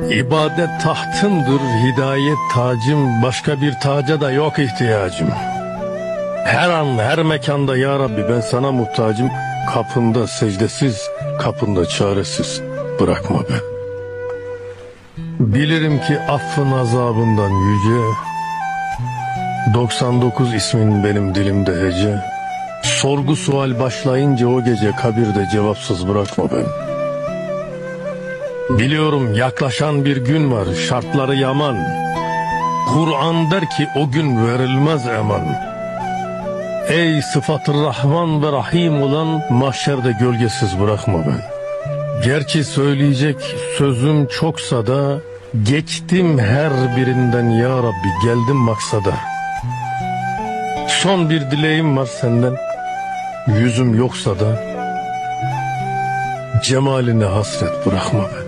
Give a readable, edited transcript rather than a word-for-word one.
İbadet tahtındır, hidayet tacım, başka bir taca da yok ihtiyacım. Her an, her mekanda ya Rabbi ben sana muhtacım. Kapında secdesiz, kapında çaresiz bırakma ben. Bilirim ki affın azabından yüce, 99 ismin benim dilimde hece. Sorgu sual başlayınca o gece kabirde cevapsız bırakma ben. Biliyorum yaklaşan bir gün var, şartları yaman. Kur'an der ki o gün verilmez eman. Ey sıfat-ı Rahman ve Rahim olan, mahşerde gölgesiz bırakma ben. Gerçi söyleyecek sözüm çoksa da, geçtim her birinden ya Rabbi, geldim maksada. Son bir dileğim var senden, yüzüm yoksa da, cemaline hasret bırakma beni.